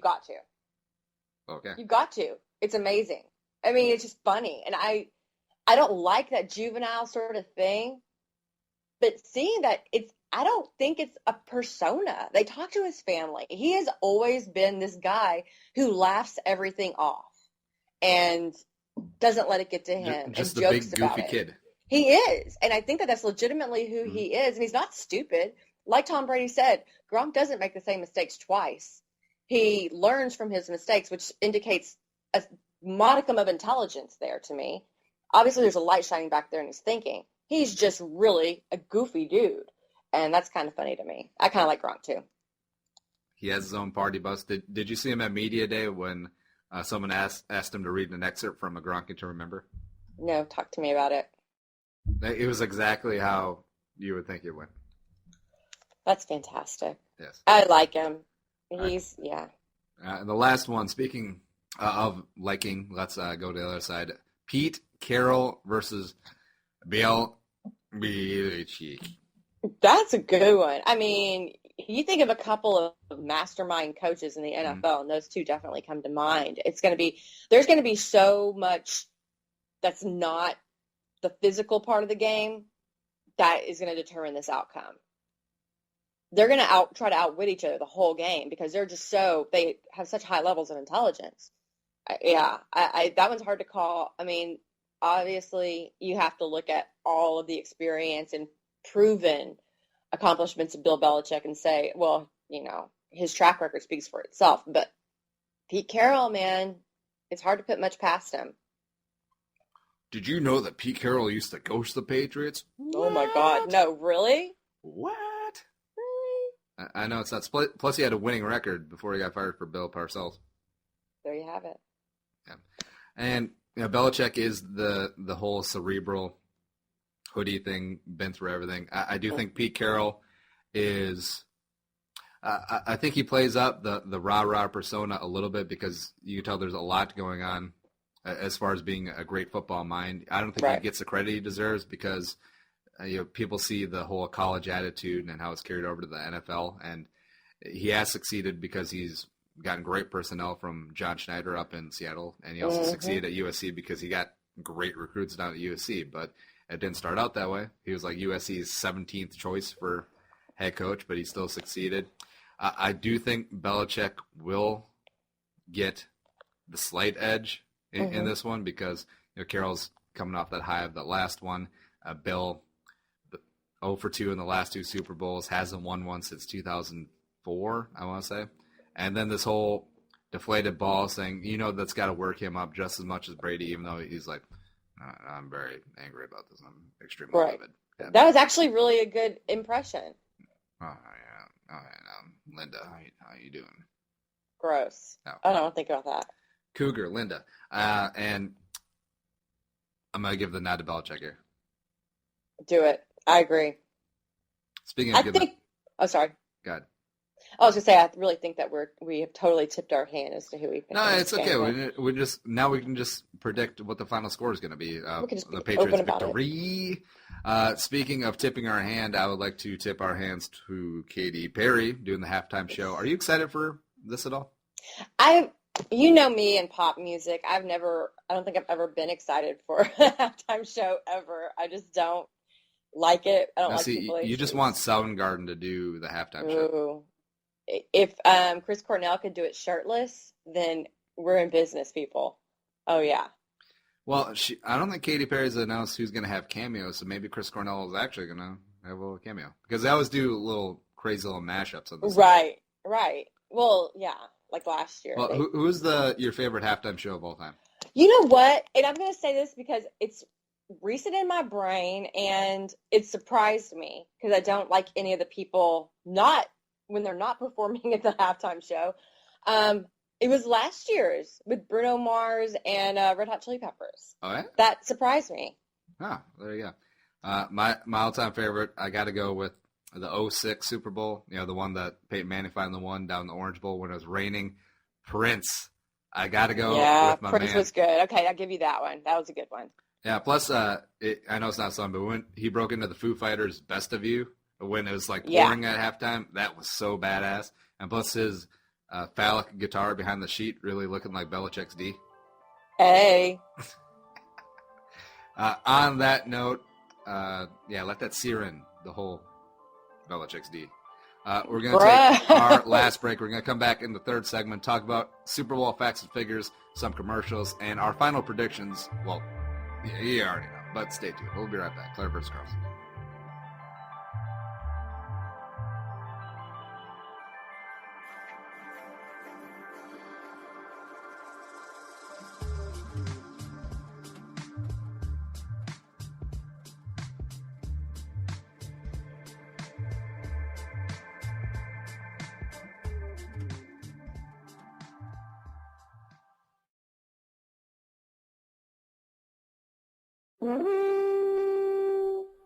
got to. Okay. You've got to. It's amazing. I mean, it's just funny. And I don't like that juvenile sort of thing. But seeing that I don't think it's a persona. They talk to his family. He has always been this guy who laughs everything off and doesn't let it get to him. Just and the jokes big about goofy it. kid. He is. And I think that that's legitimately who he is. And he's not stupid. Like Tom Brady said, Gronk doesn't make the same mistakes twice. He learns from his mistakes, which indicates a modicum of intelligence there to me. Obviously, there's a light shining back there in his thinking. He's just really a goofy dude. And that's kind of funny to me. I kind of like Gronk, too. He has his own party bus. Did you see him at Media Day when someone asked him to read an excerpt from A Gronk to Remember? No, talk to me about it. It was exactly how you would think it went. That's fantastic. Yes. I like him. He's, right. Yeah. And the last one, speaking of liking, let's go to the other side. Pete Carroll versus Bill Belichick. That's a good one. I mean, you think of a couple of mastermind coaches in the NFL, and those two definitely come to mind. There's going to be so much that's not the physical part of the game that is going to determine this outcome. They're going to try to outwit each other the whole game because they have such high levels of intelligence. That one's hard to call. I mean, obviously you have to look at all of the experience and proven accomplishments of Bill Belichick and say, well, his track record speaks for itself. But Pete Carroll, man, it's hard to put much past him. Did you know that Pete Carroll used to coach the Patriots? Oh, my God. No, really? What? Really? I know it's not. Plus, he had a winning record before he got fired for Bill Parcells. There you have it. Yeah. And Belichick is the whole cerebral hoodie thing, been through everything. I do think Pete Carroll is I think he plays up the rah-rah persona a little bit because you can tell there's a lot going on as far as being a great football mind. I don't think he gets the credit he deserves because people see the whole college attitude and how it's carried over to the NFL, and he has succeeded because he's gotten great personnel from John Schneider up in Seattle, and he also succeeded at USC because he got great recruits down at USC, but it didn't start out that way. He was like USC's 17th choice for head coach, but he still succeeded. I do think Belichick will get the slight edge in this one because Carroll's coming off that high of the last one. Bill, 0 for 2 in the last 2 Super Bowls, hasn't won one since 2004, I want to say. And then this whole deflated ball saying, that's got to work him up just as much as Brady, even though he's like, I'm very angry about this. I'm extremely livid. Yeah. That was actually really a good impression. Oh, yeah. All right. Linda, how you doing? Gross. No. I don't think about that. Cougar, Linda. And I'm going to give the nod to Belichick here. Do it. I agree. Speaking of Oh, sorry. Go ahead. I was going to say, I really think that we have totally tipped our hand as to who we picked. No, it's okay. We can just predict what the final score is going to be. We can just the be Patriots open about victory. Speaking of tipping our hand, I would like to tip our hands to Katy Perry doing the halftime show. Are you excited for this at all? You know me and pop music. I don't think I've ever been excited for a halftime show ever. I just don't like it. I don't like people. You just want Soundgarden to do the halftime show. If Chris Cornell could do it shirtless, then we're in business, people. Oh, yeah. Well, I don't think Katy Perry's announced who's going to have cameos, so maybe Chris Cornell is actually going to have a little cameo. Because they always do little crazy little mashups on this. Right. Well, yeah, like last year. Well, who's your favorite halftime show of all time? You know what? And I'm going to say this because it's recent in my brain, and it surprised me because I don't like any of the people when they're not performing at the halftime show. It was last year's with Bruno Mars and Red Hot Chili Peppers. Oh, yeah? That surprised me. Oh, there you go. My all-time favorite, I got to go with the 06 Super Bowl, the one that Peyton Manning finally won down the Orange Bowl when it was raining. Prince. I got to go with my Prince man. was good. Okay, I'll give you that one. That was a good one. Yeah, plus, I know it's not something, but when he broke into the Foo Fighters' Best of You, when it was like pouring at halftime, that was so badass. And plus his phallic guitar behind the sheet, really looking like Belichick's D. Hey. On that note, let that sear in, the whole Belichick's D. We're going to take our last break. We're going to come back in the third segment, talk about Super Bowl facts and figures, some commercials, and our final predictions. Well, you already know, but stay tuned. We'll be right back. Claire-Vs-Carlson.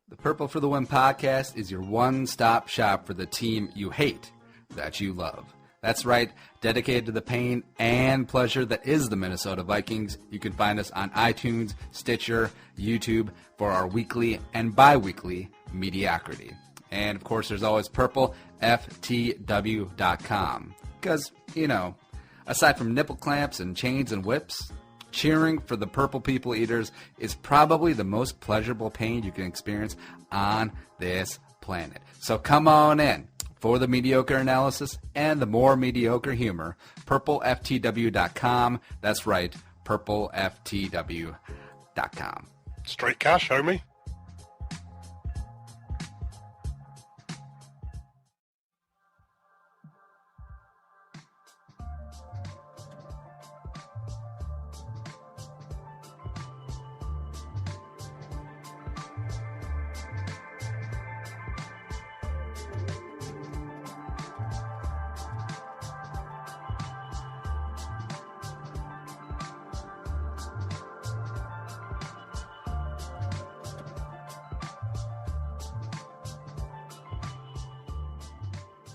The Purple for the Win podcast is your one-stop shop for the team you hate that you love. That's right, dedicated to the pain and pleasure that is the Minnesota Vikings. You can find us on iTunes, Stitcher, YouTube for our weekly and bi-weekly mediocrity. And, of course, there's always purpleftw.com. Because, aside from nipple clamps and chains and whips, cheering for the Purple People Eaters is probably the most pleasurable pain you can experience on this planet. So come on in for the mediocre analysis and the more mediocre humor. PurpleFTW.com. That's right, PurpleFTW.com. Straight cash, homie.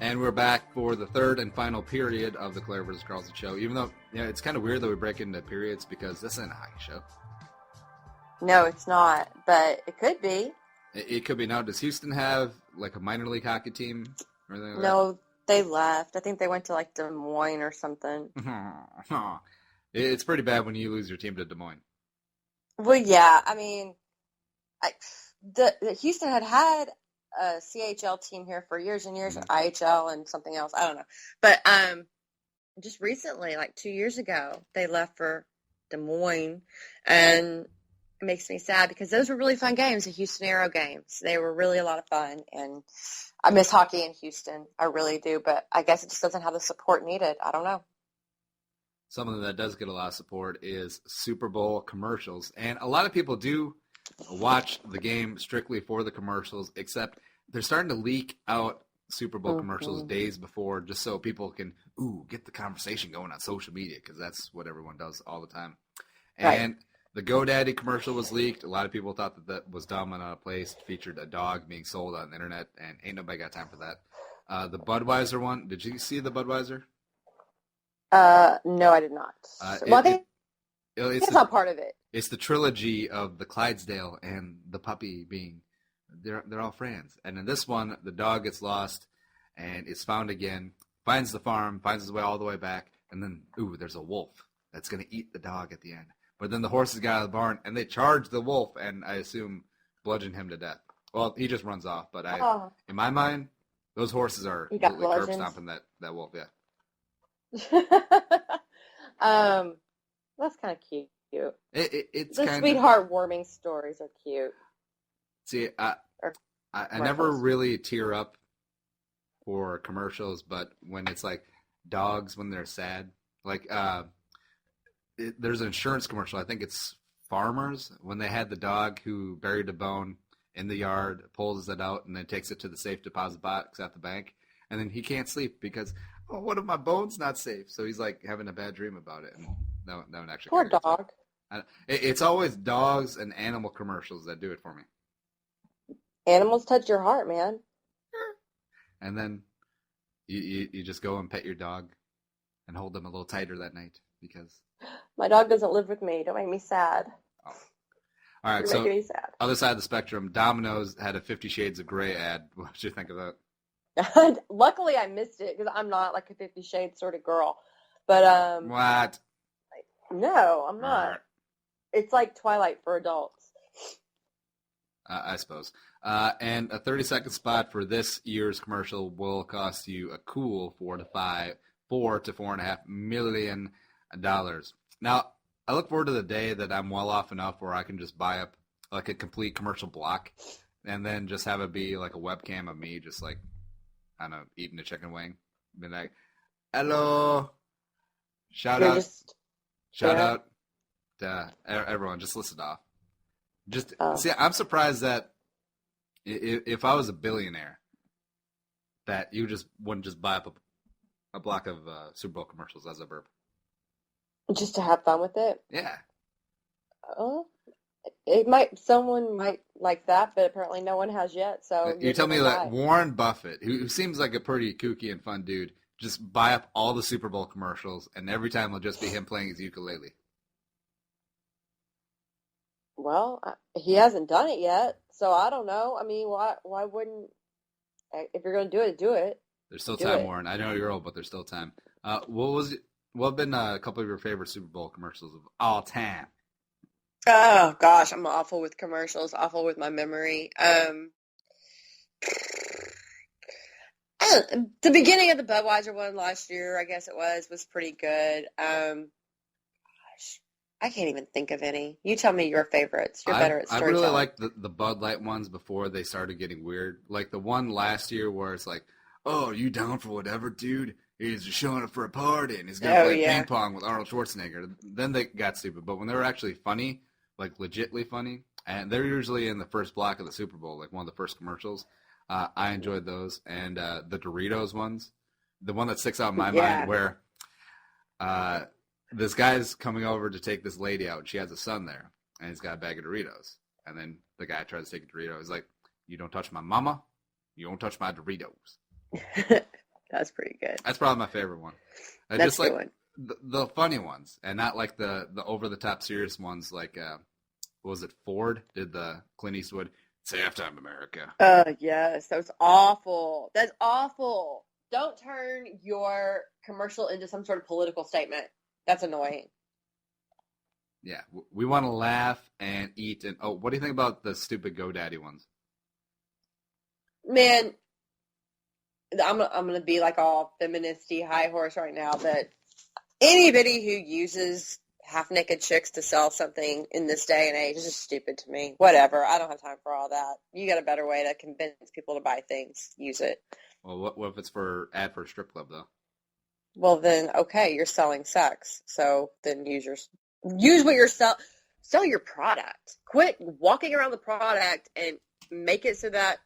And we're back for the third and final period of the Claire-Vs-Carlson Show. Even though, it's kind of weird that we break into periods because this isn't a hockey show. No, it's not, but it could be. It could be. Now, does Houston have, like, a minor league hockey team or anything like No, they left. I think they went to, like, Des Moines or something. It's pretty bad when you lose your team to Des Moines. Well, yeah. I mean, Houston had a CHL team here for years and years, IHL and something else. I don't know. But just recently, like 2 years ago, they left for Des Moines. And it makes me sad because those were really fun games, the Houston Aero games. They were really a lot of fun. And I miss hockey in Houston. I really do. But I guess it just doesn't have the support needed. I don't know. Something that does get a lot of support is Super Bowl commercials. And a lot of people do watch the game strictly for the commercials, except they're starting to leak out Super Bowl commercials days before just so people can, get the conversation going on social media because that's what everyone does all the time. And the GoDaddy commercial was leaked. A lot of people thought that was dumb and out of place. It featured a dog being sold on the internet, and ain't nobody got time for that. The Budweiser one, did you see the Budweiser? No, I did not. Well, I think it's not part of it. It's the trilogy of the Clydesdale and the puppy being, they're all friends. And in this one, the dog gets lost and is found again, finds the farm, finds his way all the way back, and then, there's a wolf that's going to eat the dog at the end. But then the horses get out of the barn and they charge the wolf and I assume bludgeon him to death. Well, he just runs off, but in my mind, those horses are curb stomping that wolf, yeah. That's kind of cute. It's the sweet, heartwarming stories are cute. See, I never really tear up for commercials, but when it's like dogs when they're sad, like there's an insurance commercial. I think it's Farmers when they had the dog who buried a bone in the yard, pulls it out, and then takes it to the safe deposit box at the bank, and then he can't sleep because one of my bones not safe. So he's like having a bad dream about it. And that one actually. Poor dog. It's always dogs and animal commercials that do it for me. Animals touch your heart, man. And then you just go and pet your dog and hold them a little tighter that night because my dog doesn't live with me. Don't make me sad. Oh. All right, You're making me sad. Other side of the spectrum, Domino's had a 50 Shades of Grey ad. What did you think of that? Luckily, I missed it because I'm not like a 50 Shades sort of girl. But What? no, I'm not. It's like Twilight for adults. I suppose. And a 30-second spot for this year's commercial will cost you a cool $4 to $4.5 million. Now, I look forward to the day that I'm well off enough where I can just buy up like a complete commercial block and then just have it be like a webcam of me just like, I don't know, eating a chicken wing. Be like, hello. Shout out to everyone. Just listen off. See, I'm surprised that if I was a billionaire, that you just wouldn't just buy up a block of Super Bowl commercials as a burp. Just to have fun with it? Yeah. Oh, someone might like that, but apparently no one has yet. So you tell me that Warren Buffett, who seems like a pretty kooky and fun dude, just buy up all the Super Bowl commercials, and every time it'll just be him playing his ukulele. Well, he hasn't done it yet, so I don't know. I mean, why wouldn't? If you're going to do it. There's still time, Warren. I know you're old, but there's still time. What have been a couple of your favorite Super Bowl commercials of all time? Oh gosh, I'm awful with commercials. Awful with my memory. The beginning of the Budweiser one last year, I guess it was pretty good. Gosh, I can't even think of any. You tell me your favorites. You're better at storytelling. I really like the Bud Light ones before they started getting weird. Like the one last year where it's like, oh, are you down for whatever, dude? He's just showing up for a party and he's going to play ping pong with Arnold Schwarzenegger. Then they got stupid. But when they were actually funny, like legitly funny, and they're usually in the first block of the Super Bowl, like one of the first commercials, I enjoyed those. And the Doritos ones, the one that sticks out in my mind where this guy's coming over to take this lady out. She has a son there, and he's got a bag of Doritos. And then the guy tries to take a Dorito. He's like, you don't touch my mama, you don't touch my Doritos. That's pretty good. That's probably my favorite one. That's just like one. the funny ones, and not like the over-the-top serious ones like, what was it, Ford did the Clint Eastwood, it's halftime, America. Yes, that was awful. That's awful. Don't turn your commercial into some sort of political statement. That's annoying. Yeah, we want to laugh and eat. And what do you think about the stupid GoDaddy ones? Man, I'm gonna be like all feministy high horse right now, but anybody who uses half-naked chicks to sell something in this day and age is just stupid to me. Whatever. I don't have time for all that. You got a better way to convince people to buy things. Use it. Well, what if it's for a strip club though? Well, then, okay, you're selling sex. So then use what you're sell your product. Quit walking around the product and make it so that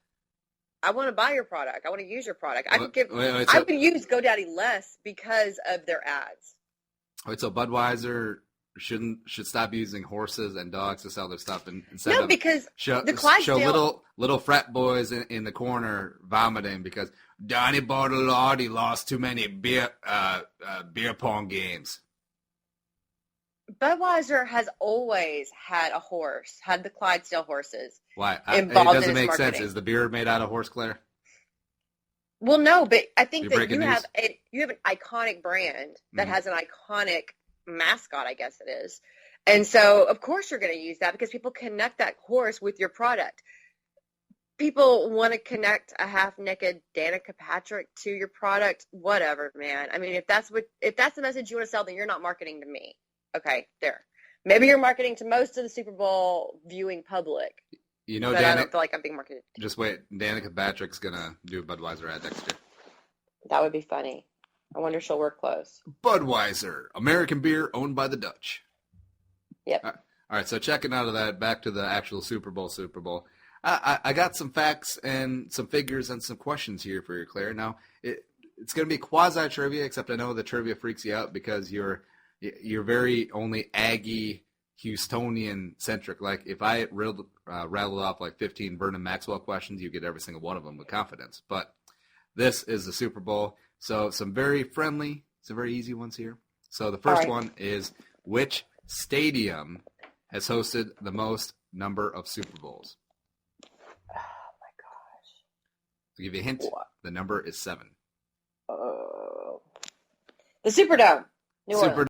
I want to buy your product. I want to use your product. I would use GoDaddy less because of their ads. Wait, so Budweiser should stop using horses and dogs to sell their stuff instead no, of because show little frat boys in the corner vomiting because Donnie Bartolotti lost too many beer pong games. Budweiser has always had a horse, had the Clydesdale horses. Why? It doesn't make sense. Is the beer made out of horse, Claire? Well, no, but I think that you have an iconic brand that has an iconic mascot, I guess it is. And so, of course, you're going to use that because people connect that horse with your product. People want to connect a half-naked Danica Patrick to your product, whatever, man. I mean, if that's the message you want to sell, then you're not marketing to me. Okay, there. Maybe you're marketing to most of the Super Bowl viewing public. You know, but I don't feel like I'm being marketed. Just wait. Danica Patrick's going to do a Budweiser ad next year. That would be funny. I wonder if she'll work close. Budweiser, American beer owned by the Dutch. Yep. All right, so checking out of that, back to the actual Super Bowl. I got some facts and some figures and some questions here for you, Claire. Now, it's going to be quasi-trivia, except I know the trivia freaks you out because you're very only Aggie, Houstonian-centric. Like, if I rattled off like 15 Vernon Maxwell questions, you get every single one of them with confidence. But this is the Super Bowl, so some very friendly, some very easy ones here. So the first one is, which stadium has hosted the most number of Super Bowls? Oh, my gosh. I'll give you a hint. What? The number is 7. The Superdome. New Super Orleans.